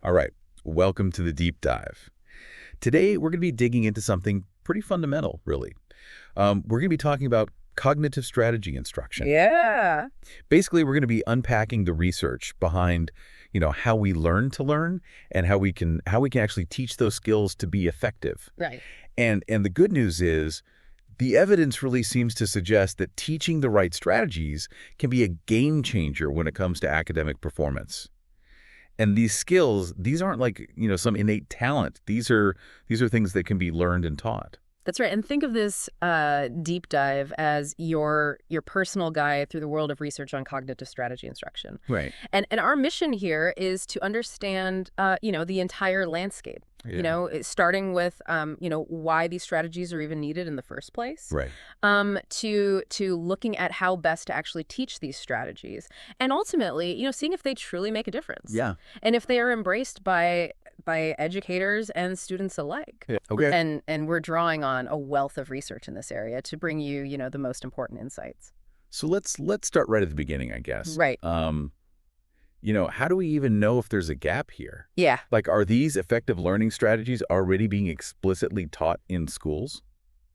All right, welcome to the deep dive. Today, we're going to be digging into something pretty fundamental, really. We're going to be talking about cognitive strategy instruction. Yeah. Basically, we're going to be unpacking the research behind, how we learn to learn and how we can actually teach those skills to be effective. Right. And the good news is the evidence really seems to suggest that teaching the right strategies can be a game changer when it comes to academic performance. And these skills, these aren't like, some innate talent. These are things that can be learned and taught. That's right. And think of this deep dive as your personal guide through the world of research on cognitive strategy instruction. Right. And our mission here is to understand, the entire landscape. Yeah. Starting with, why these strategies are even needed in the first place. Right. To looking at how best to actually teach these strategies, and ultimately, seeing if they truly make a difference. Yeah. And if they are embraced by educators and students alike. Yeah. Okay. And we're drawing on a wealth of research in this area to bring you, the most important insights. So let's start right at the beginning, I guess. Right. How do we even know if there's a gap here? Yeah. Like, are these effective learning strategies already being explicitly taught in schools?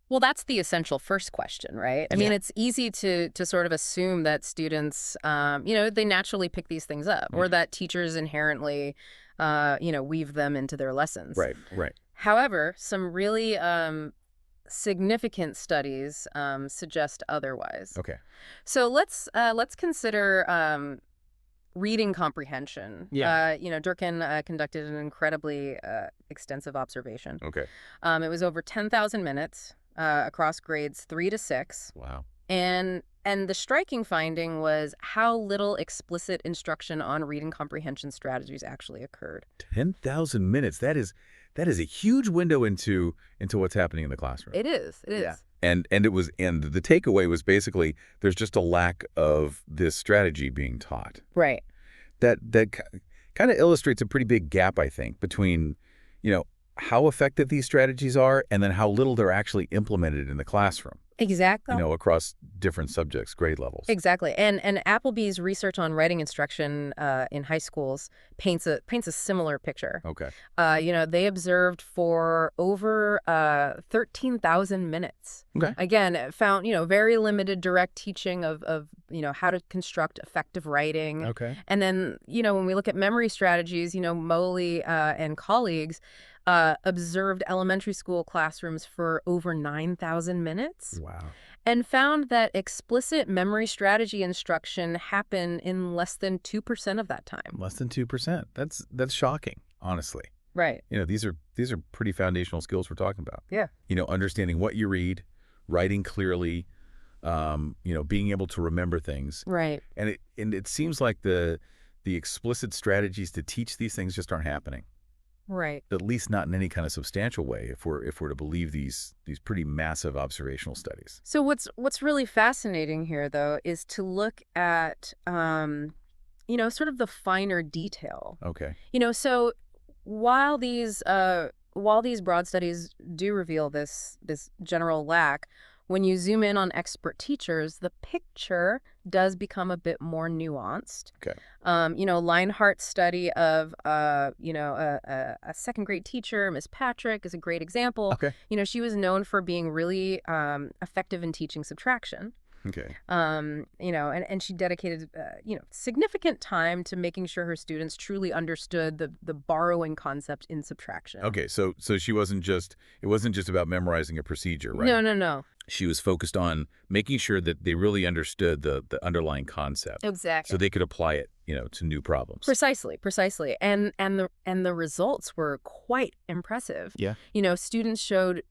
Well, that's the essential first question, right? I mean, Yeah. it's easy to sort of assume that students, they naturally pick these things up, or that teachers inherently, weave them into their lessons. Right. Right. However, some really significant studies suggest otherwise. Okay. So let's consider reading comprehension. Yeah. Durkin conducted an incredibly extensive observation. Okay. It was over 10,000 minutes across grades 3 to 6. Wow. And the striking finding was how little explicit instruction on reading comprehension strategies actually occurred. 10,000 minutes. That is a huge window into what's happening in the classroom. It is. It is. Yeah. And the takeaway was basically there's just a lack of this strategy being taught. Right. That kind of illustrates a pretty big gap, I think, between, how effective these strategies are and then how little they're actually implemented in the classroom. Exactly. Across different subjects, grade levels. Exactly. And Appleby's research on writing instruction in high schools paints a similar picture. Okay. They observed for over 13,000 minutes. Okay. Again, found, very limited direct teaching of how to construct effective writing. Okay. And then, when we look at memory strategies, Moley and colleagues observed elementary school classrooms for over 9,000 minutes. Wow. And found that explicit memory strategy instruction happened in less than 2% of that time. Less than 2%. That's shocking, honestly. Right. These are pretty foundational skills we're talking about. Yeah. Understanding what you read, writing clearly, being able to remember things. Right. And it seems like the explicit strategies to teach these things just aren't happening. Right. At least not in any kind of substantial way if we're to believe these pretty massive observational studies. So what's really fascinating here, though, is to look at sort of the finer detail. Okay. So while these broad studies do reveal this general lack, when you zoom in on expert teachers, the picture does become a bit more nuanced. Okay. Leinhart's study of, a second grade teacher, Miss Patrick, is a great example. Okay. She was known for being really effective in teaching subtraction. Okay. And she dedicated, significant time to making sure her students truly understood the borrowing concept in subtraction. Okay. So it wasn't just about memorizing a procedure, right? No. She was focused on making sure that they really understood the underlying concept. Exactly. So they could apply it, to new problems. Precisely. And the results were quite impressive. Yeah. Students showed,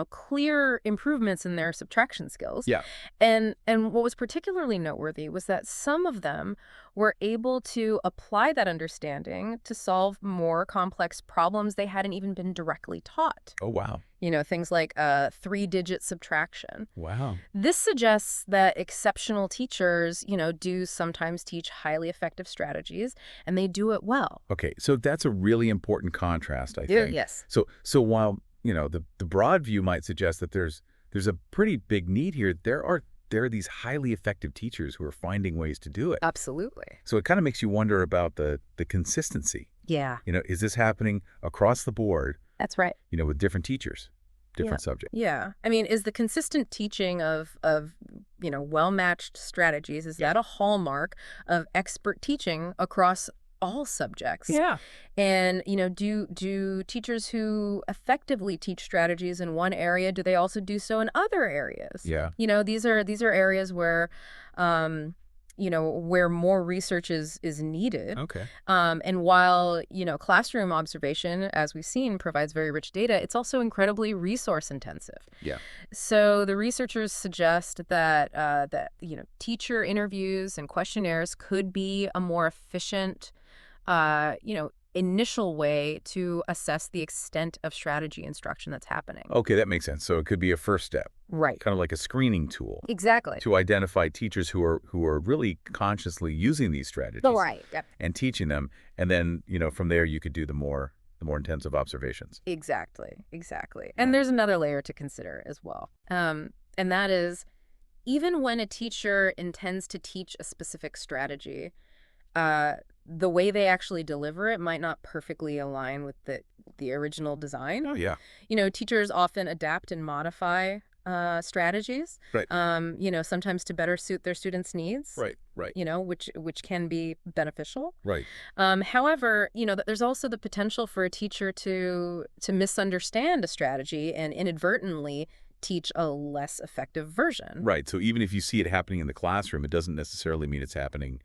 clear improvements in their subtraction skills. Yeah. And what was particularly noteworthy was that some of them were able to apply that understanding to solve more complex problems they hadn't even been directly taught. Oh, wow. Things like 3-digit subtraction. Wow. This suggests that exceptional teachers, do sometimes teach highly effective strategies, and they do it well. Okay. So that's a really important contrast, I think. Yes. So while, the broad view might suggest that there's a pretty big need here, there are these highly effective teachers who are finding ways to do it. Absolutely. So it kind of makes you wonder about the consistency Yeah, Is this happening across the board, that's right. with different teachers, Yeah. different subjects? Yeah. I mean, is the consistent teaching of well-matched strategies, is Yeah. that a hallmark of expert teaching across all subjects? Yeah. And, do teachers who effectively teach strategies in one area, do they also do so in other areas? Yeah. These are areas where where more research is needed. Okay. And while, classroom observation, as we've seen, provides very rich data, it's also incredibly resource intensive. Yeah. So the researchers suggest that teacher interviews and questionnaires could be a more efficient, initial way to assess the extent of strategy instruction that's happening. Okay, that makes sense. So it could be a first step, Right. kind of like a screening tool Exactly. to identify teachers who are really consciously using these strategies Right. Yep. and teaching them. And then, from there you could do the more intensive observations. Exactly. Exactly. And there's another layer to consider as well. And that is, even when a teacher intends to teach a specific strategy, the way they actually deliver it might not perfectly align with the original design. Oh, yeah. Teachers often adapt and modify strategies, Right. sometimes to better suit their students' needs, Right. Right. which can be beneficial. Right. However, there's also the potential for a teacher to misunderstand a strategy and inadvertently teach a less effective version. Right. So even if you see it happening in the classroom, it doesn't necessarily mean it's happening,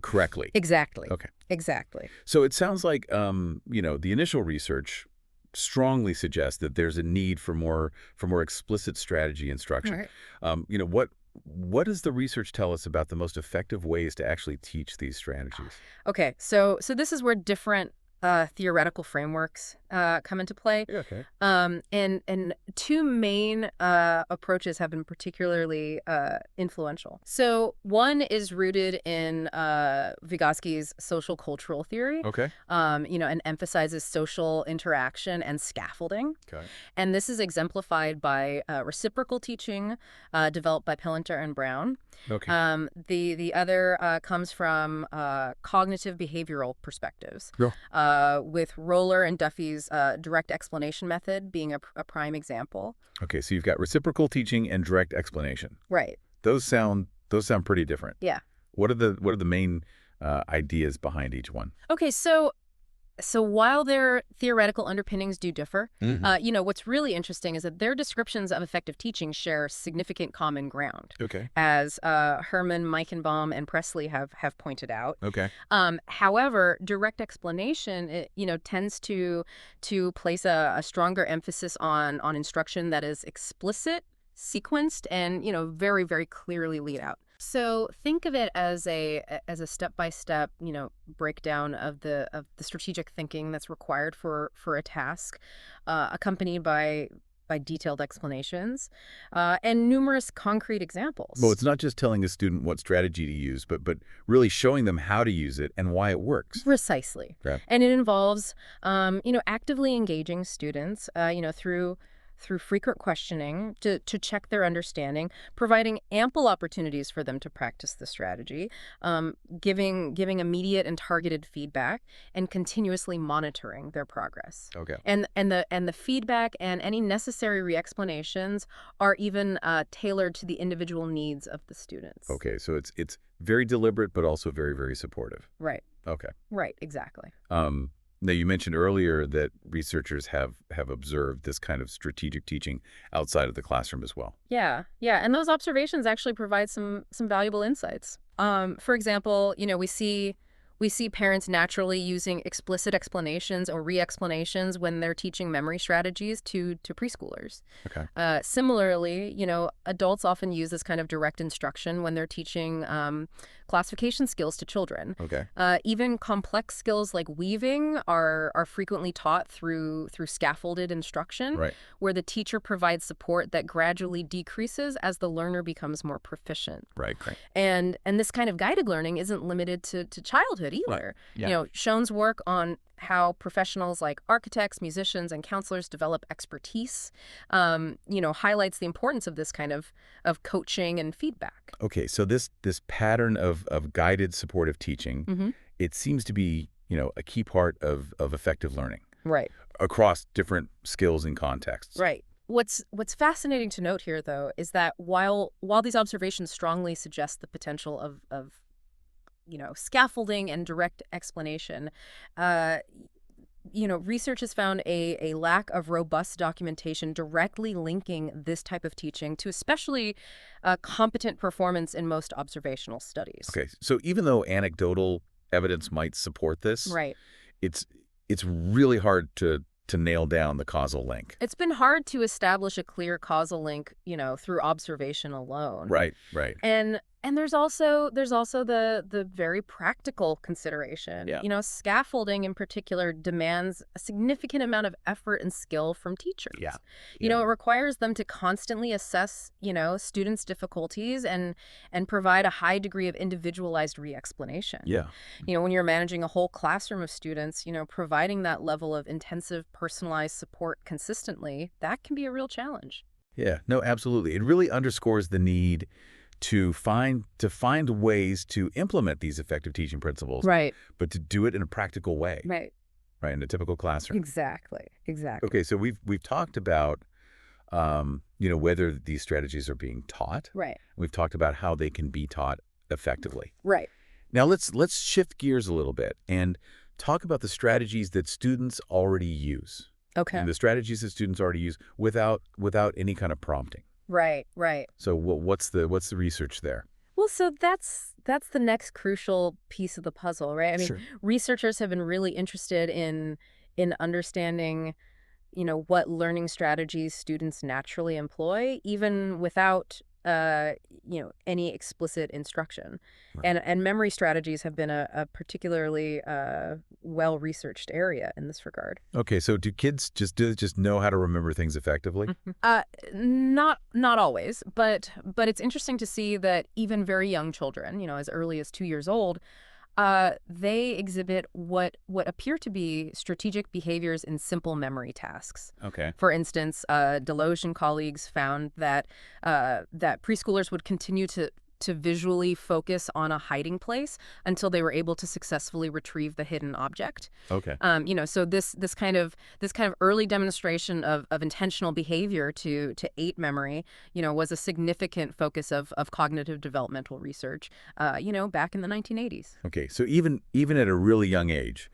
correctly. Exactly. Okay. Exactly. So it sounds like, the initial research strongly suggests that there's a need for more explicit strategy instruction. Right. What does the research tell us about the most effective ways to actually teach these strategies? Okay, so this is where different theoretical frameworks come into play. Yeah, okay. And two main approaches have been particularly influential. So one is rooted in Vygotsky's social cultural theory, Okay. and emphasizes social interaction and scaffolding. Okay. And this is exemplified by reciprocal teaching developed by Pellenter and Brown. Okay. The other comes from cognitive behavioral perspectives, with Roller and Duffy's direct explanation method being a prime example. Okay, so you've got reciprocal teaching and direct explanation. Right. Those sound pretty different. Yeah. What are the main ideas behind each one? Okay, so while their theoretical underpinnings do differ, what's really interesting is that their descriptions of effective teaching share significant common ground, Okay. as Herman, Meichenbaum, and Presley have pointed out. Okay. However, direct explanation, tends to place a stronger emphasis on instruction that is explicit, sequenced, and very, very clearly laid out. So think of it as a step-by-step, breakdown of the strategic thinking that's required for a task, accompanied by detailed explanations, and numerous concrete examples. Well, it's not just telling a student what strategy to use, but really showing them how to use it and why it works. Precisely. Okay. And it involves, actively engaging students, through frequent questioning to check their understanding, providing ample opportunities for them to practice the strategy, giving immediate and targeted feedback, and continuously monitoring their progress. Okay. And the feedback and any necessary re-explanations are even tailored to the individual needs of the students. Okay, so it's very deliberate, but also very, very supportive. Right. Okay. Right. Exactly. Now, you mentioned earlier that researchers have observed this kind of strategic teaching outside of the classroom as well. Yeah, yeah, and those observations actually provide some valuable insights. For example, we see parents naturally using explicit explanations or re-explanations when they're teaching memory strategies to preschoolers. Okay. Similarly, adults often use this kind of direct instruction when they're teaching classification skills to children. Okay. Even complex skills like weaving are frequently taught through scaffolded instruction, Right. where the teacher provides support that gradually decreases as the learner becomes more proficient. Right. Great. And this kind of guided learning isn't limited to childhood either. Yeah. Schoen's work on how professionals like architects, musicians, and counselors develop expertise, highlights the importance of this kind of coaching and feedback. Okay, so this pattern of guided supportive teaching, Mm-hmm. it seems to be a key part of effective learning Right. across different skills and contexts. Right. What's fascinating to note here, though, is that while these observations strongly suggest the potential of scaffolding and direct explanation, uh, research has found a lack of robust documentation directly linking this type of teaching to especially competent performance in most observational studies. Okay, so even though anecdotal evidence might support this, Right. it's it's really hard to nail down the causal link. It's been hard to establish a clear causal link, through observation alone. Right, right. And there's also the very practical consideration. Yeah. Scaffolding in particular demands a significant amount of effort and skill from teachers. Yeah. It requires them to constantly assess, students' difficulties and provide a high degree of individualized re-explanation. Yeah. When you're managing a whole classroom of students, providing that level of intensive personalized support consistently, that can be a real challenge. Yeah. No, absolutely. It really underscores the need to find ways to implement these effective teaching principles, Right. but to do it in a practical way, Right. right, in a typical classroom. Exactly. Exactly. Okay, so we've talked about whether these strategies are being taught. Right. We've talked about how they can be taught effectively. Right. Now let's shift gears a little bit and talk about the strategies that students already use. Okay. And the strategies that students already use without any kind of prompting. Right. Right. So what's the research there? Well, so that's the next crucial piece of the puzzle, right? I mean, Sure. researchers have been really interested in understanding, what learning strategies students naturally employ, even without any explicit instruction. Right. And memory strategies have been a particularly well-researched area in this regard. Okay, so do kids just know how to remember things effectively? Uh, not always, but it's interesting to see that even very young children, as early as 2 years old, they exhibit what appear to be strategic behaviors in simple memory tasks. Okay. For instance, Deloge and colleagues found that preschoolers would continue to visually focus on a hiding place until they were able to successfully retrieve the hidden object. Okay. So this kind of early demonstration of intentional behavior to aid memory, was a significant focus of cognitive developmental research, back in the 1980s. Okay, so even at a really young age,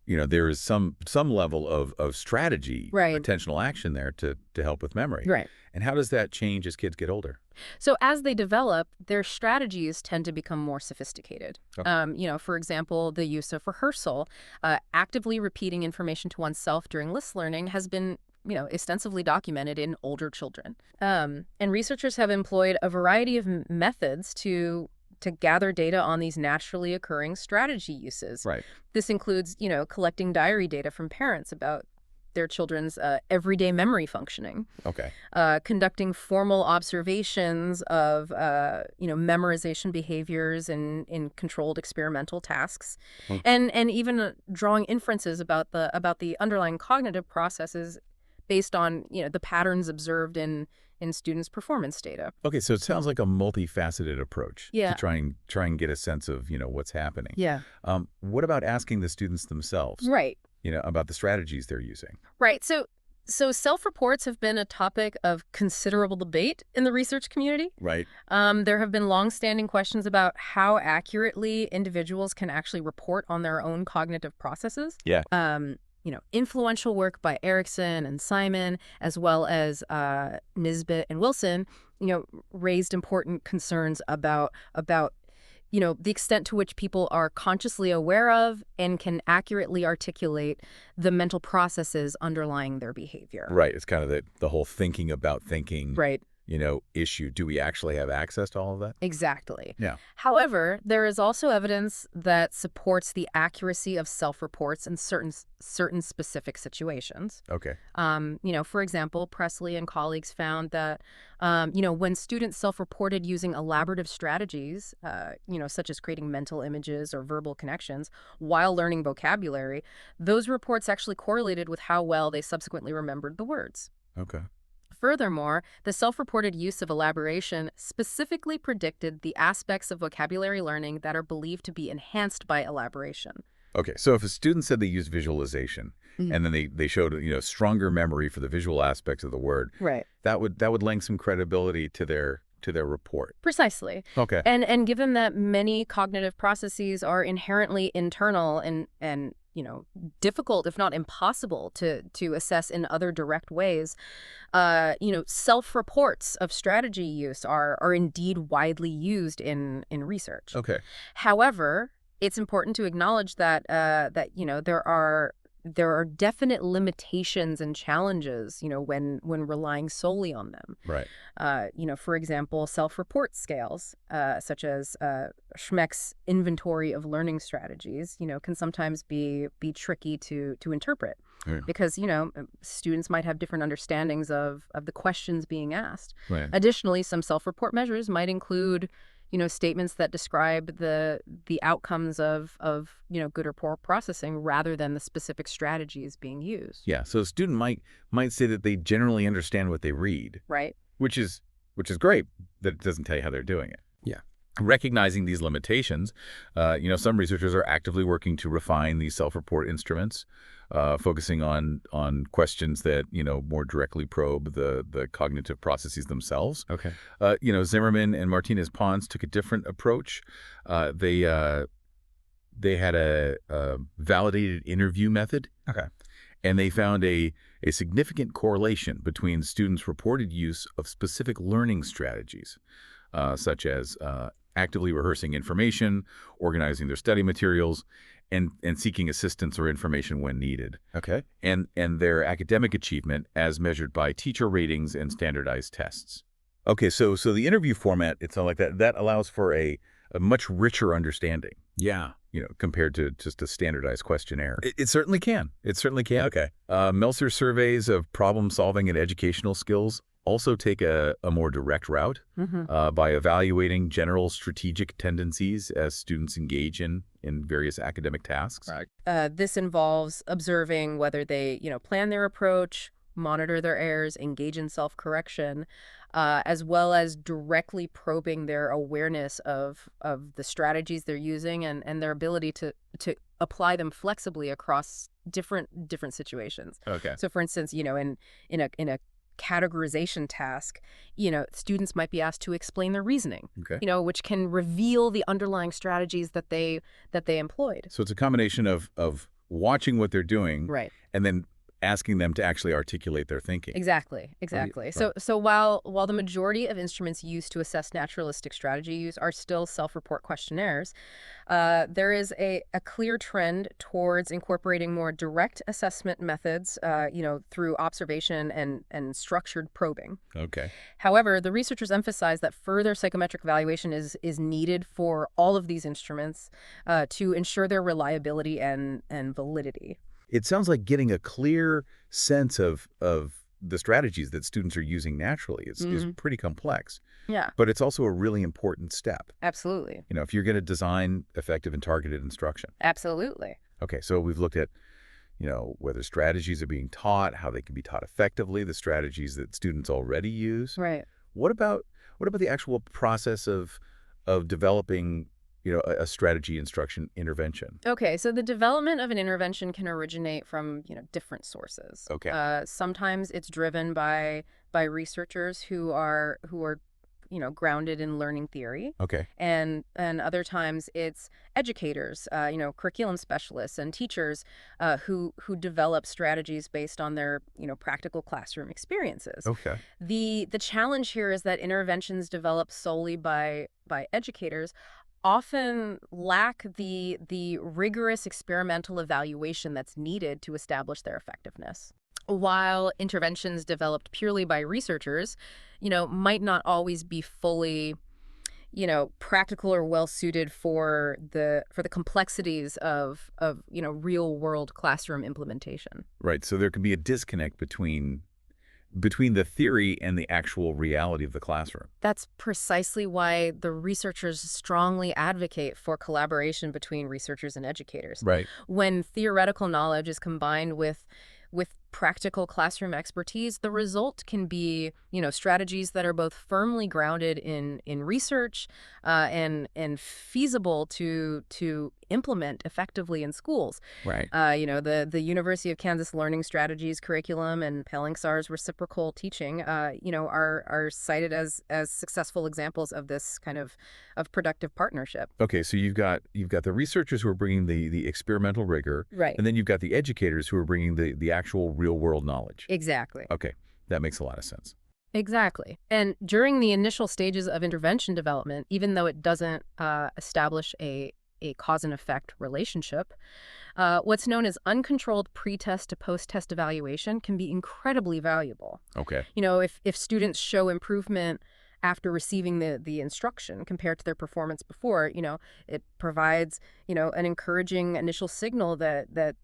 there is some level of strategy, Right. attentional action there to help with memory. Right. And how does that change as kids get older? So as they develop, their strategies tend to become more sophisticated. Okay. For example, the use of rehearsal, actively repeating information to oneself during list learning has been extensively documented in older children. And researchers have employed a variety of methods to gather data on these naturally occurring strategy uses. Right. This includes, collecting diary data from parents about their children's everyday memory functioning, Okay. conducting formal observations of, memorization behaviors in controlled experimental tasks, Hmm. and even drawing inferences about the underlying cognitive processes based on, the patterns observed in students' performance data. Okay, so it sounds like a multifaceted approach Yeah. to try and get a sense of, what's happening. Yeah. What about asking the students themselves, Right. about the strategies they're using? Right. So self-reports have been a topic of considerable debate in the research community. Right. There have been longstanding questions about how accurately individuals can actually report on their own cognitive processes. Yeah. Influential work by Erickson and Simon, as well as Nisbet and Wilson, raised important concerns about the extent to which people are consciously aware of and can accurately articulate the mental processes underlying their behavior. Right. It's kind of the whole thinking about thinking, Right. Issue. Do we actually have access to all of that? Exactly. Yeah. However, there is also evidence that supports the accuracy of self-reports in certain specific situations. Okay. For example, Presley and colleagues found that, when students self-reported using elaborative strategies, such as creating mental images or verbal connections while learning vocabulary, those reports actually correlated with how well they subsequently remembered the words. Okay. Furthermore, the self-reported use of elaboration specifically predicted the aspects of vocabulary learning that are believed to be enhanced by elaboration. Okay, so if a student said they used visualization Mhm. and then they showed, stronger memory for the visual aspects of the word, Right. that would lend some credibility to their report. Precisely. Okay. And given that many cognitive processes are inherently internal and difficult, if not impossible, to assess in other direct ways, self-reports of strategy use are indeed widely used in research. Okay. However, it's important to acknowledge that there are definite limitations and challenges, when relying solely on them. Right. For example, self-report scales, such as Schmeck's inventory of learning strategies, can sometimes be tricky to interpret Yeah. because, students might have different understandings of the questions being asked. Right. Additionally, some self-report measures might include, statements that describe the outcomes of good or poor processing rather than the specific strategies being used. Yeah. So a student might say that they generally understand what they read, Right? which is great. That it doesn't tell you how they're doing it. Yeah. Recognizing these limitations, some researchers are actively working to refine these self-report instruments, focusing on questions that more directly probe the cognitive processes themselves. Okay. Zimmerman and Martinez Pons took a different approach. They had a validated interview method. Okay. And they found a significant correlation between students' reported use of specific learning strategies, such as actively rehearsing information, organizing their study materials, and seeking assistance or information when needed, Okay. and their academic achievement as measured by teacher ratings and standardized tests. Okay, so the interview format, it's all like that allows for a much richer understanding, Yeah. compared to just a standardized questionnaire. It certainly can. It certainly can. Okay. Meltzer surveys of problem solving and educational skills also take a more direct route by evaluating general strategic tendencies as students engage in various academic tasks. Right. This involves observing whether they, plan their approach, monitor their errors, engage in self-correction, as well as directly probing their awareness of the strategies they're using and their ability to apply them flexibly across different situations. Okay. So, for instance, in a categorization task, students might be asked to explain their reasoning, Okay. which can reveal the underlying strategies that they employed. So it's a combination of watching what they're doing, Right. and then asking them to actually articulate their thinking. Exactly. Right. So while the majority of instruments used to assess naturalistic strategy use are still self-report questionnaires, there is a clear trend towards incorporating more direct assessment methods, through observation and structured probing. Okay. However, the researchers emphasize that further psychometric evaluation is needed for all of these instruments to ensure their reliability and validity. It sounds like getting a clear sense of the strategies that students are using naturally is pretty complex, Yeah, but it's also a really important step. absolutely. If you're going to design effective and targeted instruction. Absolutely. Okay, so we've looked at, whether strategies are being taught, how they can be taught effectively, the strategies that students already use. Right. What about the actual process of developing, a strategy instruction intervention? Okay, so the development of an intervention can originate from, different sources. Okay. Sometimes it's driven by researchers who are grounded in learning theory, Okay. and other times it's educators, curriculum specialists and teachers who develop strategies based on their practical classroom experiences. Okay. The challenge here is that interventions developed solely by educators often lack the rigorous experimental evaluation that's needed to establish their effectiveness. While interventions developed purely by researchers, might not always be fully, practical or well suited for the complexities of real world classroom implementation. Right. So there can be a disconnect between the theory and the actual reality of the classroom. That's precisely why the researchers strongly advocate for collaboration between researchers and educators. Right. When theoretical knowledge is combined with practical classroom expertise, the result can be, strategies that are both firmly grounded in research and feasible to implement effectively in schools. Right. The University of Kansas Learning Strategies curriculum and Pelingsar's reciprocal teaching, are cited as successful examples of this kind of productive partnership. Okay, so you've got the researchers who are bringing the experimental rigor, Right. and then you've got the educators who are bringing the actual real-world knowledge. Exactly. Okay, that makes a lot of sense. Exactly. And during the initial stages of intervention development, even though it doesn't establish a cause and effect relationship, what's known as uncontrolled pre-test to post-test evaluation can be incredibly valuable. Okay. If students show improvement after receiving the instruction compared to their performance before, it provides, an encouraging initial signal that the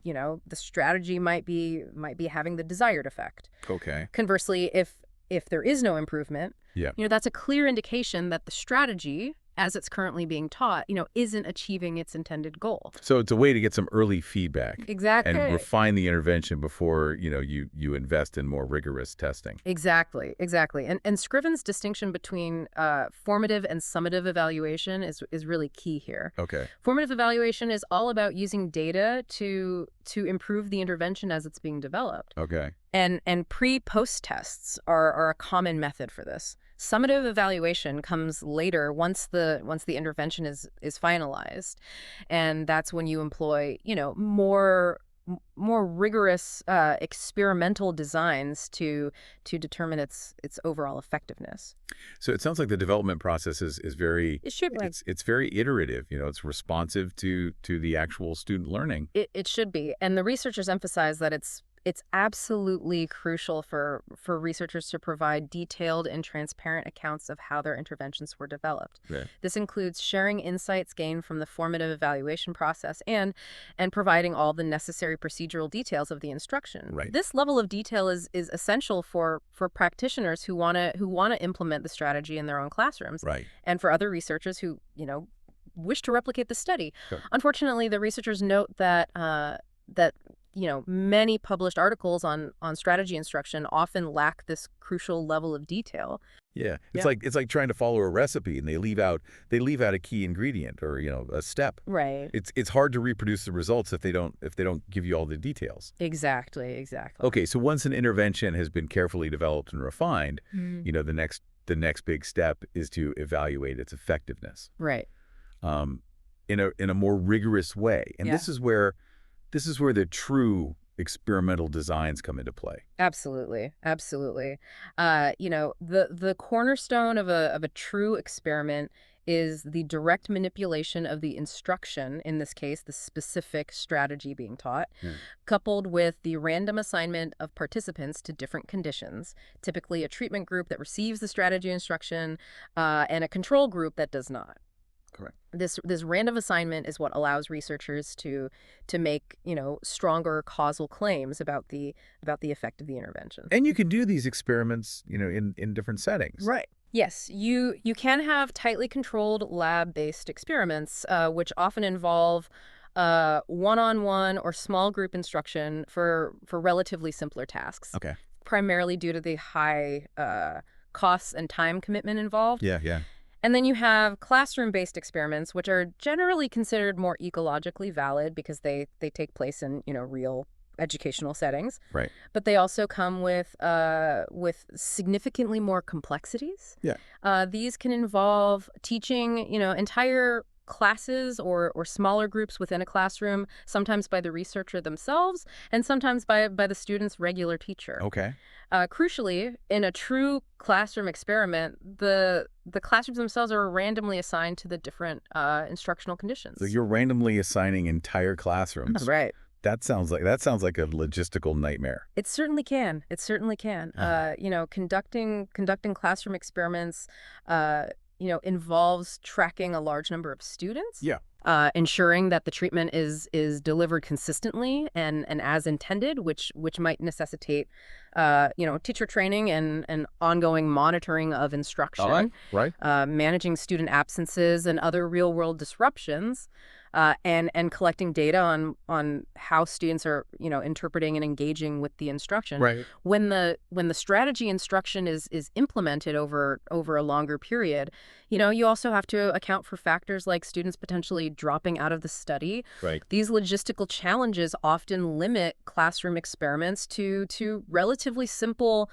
strategy might be having the desired effect. Okay. Conversely, if there is no improvement, Yeah. that's a clear indication that the strategy, as it's currently being taught, isn't achieving its intended goal. So it's a way to get some early feedback Exactly. and refine the intervention before, you invest in more rigorous testing. Exactly. And Scriven's distinction between formative and summative evaluation is really key here. Okay. Formative evaluation is all about using data to improve the intervention as it's being developed. Okay. And pre-post tests are a common method for this. Summative evaluation comes later once the intervention is finalized, and that's when you employ more rigorous experimental designs to determine its overall effectiveness. So it sounds like the development process is very It should be. it's very iterative. It's responsive to the actual student learning. It should be, and the researchers emphasize that it's absolutely crucial for researchers to provide detailed and transparent accounts of how their interventions were developed. Yeah. This includes sharing insights gained from the formative evaluation process and providing all the necessary procedural details of the instruction. Right. This level of detail is essential for practitioners who want to implement the strategy in their own classrooms, Right. and for other researchers who wish to replicate the study. Sure. Unfortunately, the researchers note that many published articles on strategy instruction often lack this crucial level of detail. Yeah. It's Yeah. like trying to follow a recipe and they leave out a key ingredient or, a step. Right. It's hard to reproduce the results if they don't give you all the details. Exactly. Okay, so once an intervention has been carefully developed and refined, the next big step is to evaluate its effectiveness. Right. In a more rigorous way. And Yeah. this is where the true experimental designs come into play. Absolutely. The cornerstone of a true experiment is the direct manipulation of the instruction, in this case, the specific strategy being taught, coupled with the random assignment of participants to different conditions, typically a treatment group that receives the strategy instruction and a control group that does not. Correct. This random assignment is what allows researchers to make stronger causal claims about the effect of the intervention. And you can do these experiments, in different settings. Right. Yes, you can have tightly controlled lab-based experiments, which often involve one-on-one or small group instruction for relatively simpler tasks. Okay. Primarily due to the high costs and time commitment involved. Yeah. And then you have classroom-based experiments, which are generally considered more ecologically valid because they take place in real educational settings. Right. But they also come with significantly more complexities. Yeah. These can involve teaching entire classes or smaller groups within a classroom, sometimes by the researcher themselves, and sometimes by the student's regular teacher. Okay. Crucially, in a true classroom experiment, the classrooms themselves are randomly assigned to the different instructional conditions. So you're randomly assigning entire classrooms. Right. That sounds like a logistical nightmare. It certainly can. Conducting classroom experiments, involves tracking a large number of students. Yeah. Ensuring that the treatment is delivered consistently and as intended, which might necessitate, teacher training and ongoing monitoring of instruction. All right. Managing student absences and other real-world disruptions. and collecting data on how students are, interpreting and engaging with the instruction. Right. When the strategy instruction is implemented over a longer period, you also have to account for factors like students potentially dropping out of the study. Right. These logistical challenges often limit classroom experiments to relatively simple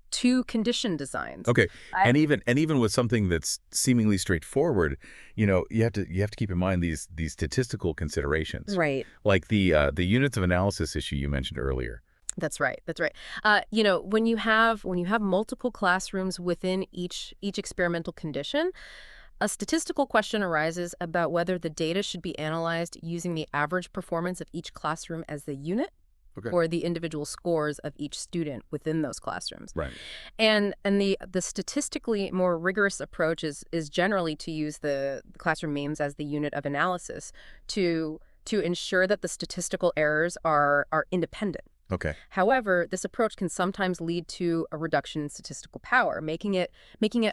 two condition designs. Okay. I, And even with something that's seemingly straightforward, you have to keep in mind these statistical considerations, right. like the units of analysis issue you mentioned earlier. That's right. That's right. When you have multiple classrooms within each experimental condition, a statistical question arises about whether the data should be analyzed using the average performance of each classroom as the unit Okay. or the individual scores of each student within those classrooms. Right. And the statistically more rigorous approach is generally to use the classroom means as the unit of analysis to ensure that the statistical errors are independent. Okay. However, this approach can sometimes lead to a reduction in statistical power, making it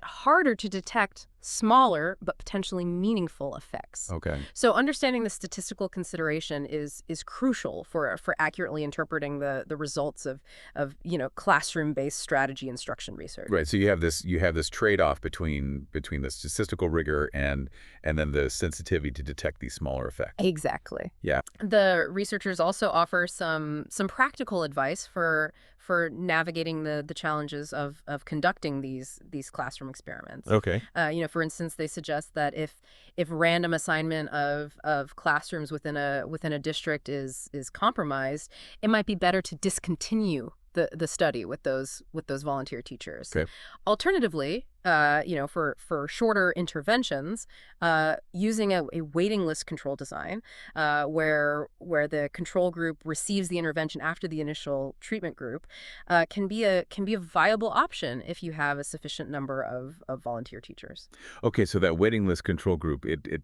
harder to detect smaller but potentially meaningful effects. Okay. So understanding the statistical consideration is crucial for accurately interpreting the results of classroom-based strategy instruction research. Right. So you have this trade-off between the statistical rigor and then the sensitivity to detect these smaller effects. Exactly. Yeah. The researchers also offer some practical advice for navigating the challenges of conducting these classroom experiments. Okay. For instance, they suggest that if random assignment of classrooms within a district is compromised, it might be better to discontinue the study with those volunteer teachers. Okay. Alternatively, for shorter interventions, using a waiting list control design, where the control group receives the intervention after the initial treatment group, can be a viable option if you have a sufficient number of volunteer teachers. Okay, so that waiting list control group, it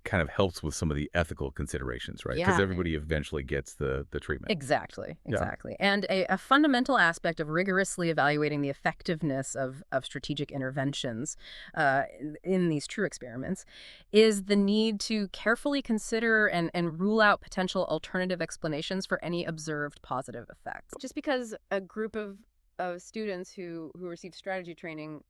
kind of helps with some of the ethical considerations, right? Because Yeah. everybody eventually gets the treatment. Exactly, Yeah. exactly. And a fundamental aspect of rigorously evaluating the effectiveness of strategic interventions in these true experiments is the need to carefully consider and rule out potential alternative explanations for any observed positive effects. Just because a group of students who receive strategy training,